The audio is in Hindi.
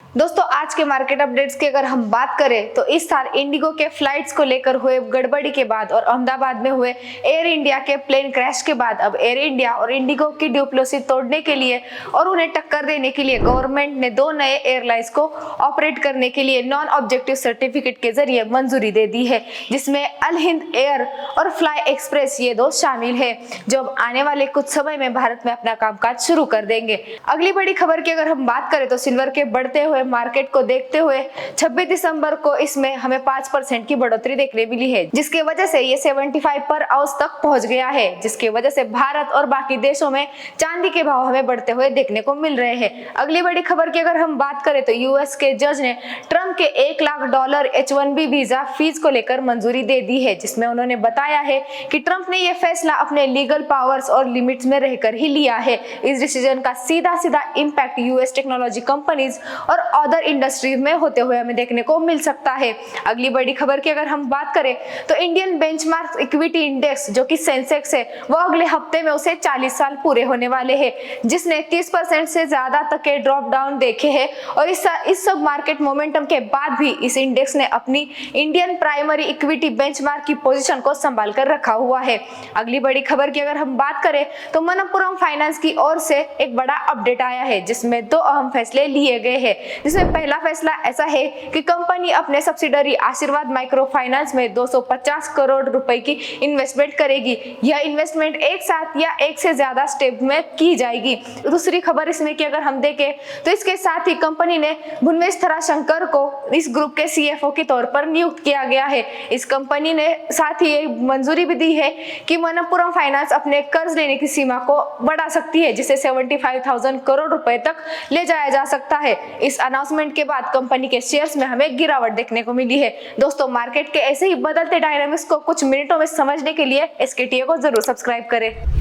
दोस्तों आज के मार्केट अपडेट्स की अगर हम बात करें तो इस साल इंडिगो के फ्लाइट्स को लेकर हुए गड़बड़ी के बाद और अहमदाबाद में हुए एयर इंडिया के प्लेन क्रैश के बाद अब एयर इंडिया और इंडिगो की ड्यूप्लोसी तोड़ने के लिए और उन्हें टक्कर देने के लिए गवर्नमेंट ने 2 नए एयरलाइंस को ऑपरेट करने के लिए नॉन ऑब्जेक्टिव सर्टिफिकेट के जरिए मंजूरी दे दी है, जिसमें अल हिंद एयर और फ्लाई एक्सप्रेस ये 2 शामिल है, जो अब आने वाले कुछ समय में भारत में अपना कामकाज शुरू कर देंगे। अगली बड़ी खबर की अगर हम बात करें तो सिल्वर के बढ़ते हुए मार्केट को देखते हुए 26 दिसंबर को इसमें हमें 5% की बढ़ोतरी देखने मिली है, जिसकी वजह से ये 75 पर आउंस तक पहुंच गया है, जिसकी वजह से भारत और बाकी देशों में चांदी के भाव हमें बढ़ते हुए देखने को मिल रहे हैं। अगली बड़ी खबर की अगर हम बात करें तो यूएस के जज ने ट्रंप के $1 लाख H1B वीजा फीस को लेकर मंजूरी दे दी है, जिसमें उन्होंने बताया है कि ट्रंप ने यह फैसला अपने लीगल पावर्स और लिमिट्स में रहकर ही लिया है। इस डिसीजन का सीधा इंपैक्ट यूएस टेक्नोलॉजी कंपनीज और अदर इंडस्ट्रीज में होते हुए हमें देखने को मिल सकता है। अगली बड़ी खबर की अगर हम बात करें तो इंडियन बेंचमार्क इक्विटी इंडेक्स जो कि सेंसेक्स है वो अगले हफ्ते में उसे 40 साल पूरे होने वाले हैं, जिसने 30% से ज्यादा तक के ड्रॉप डाउन देखे हैं और इस सब मार्केट मोमेंटम के बाद भी इस इंडेक्स ने अपनी इंडियन प्राइमरी इक्विटी बेंचमार्क की पोजीशन को संभाल कर रखा हुआ है। अगली बड़ी खबर की अगर हम बात करें तो मनप्पुरम फाइनेंस की ओर से एक बड़ा अपडेट आया है, जिसमें 2 अहम फैसले लिए गए हैं, जिसमें पहला फैसला ऐसा है कि कंपनी अपने सब्सिडरी आशीर्वाद माइक्रो फाइनेंस में 250 करोड़ रुपए की इन्वेस्टमेंट करेगी। यह इन्वेस्टमेंट एक साथ या एक से ज्यादा स्टेप में की जाएगी। दूसरी खबर इसमें कि अगर हम देखें तो इसके साथ ही कंपनी ने भुवनेश शंकर को इस ग्रुप के CFO के तौर पर नियुक्त किया गया है। इस कंपनी ने साथ ही मंजूरी भी दी है कि मनप्पुरम फाइनेंस अपने कर्ज लेने की सीमा को बढ़ा सकती है, जिसे 75,000 करोड़ रुपए तक ले जाया जा सकता है। इस अनाउंसमेंट के बाद कंपनी के शेयर्स में हमें गिरावट देखने को मिली है। दोस्तों मार्केट के ऐसे ही बदलते डायनामिक्स को कुछ मिनटों में समझने के लिए SKTA को जरूर सब्सक्राइब करें।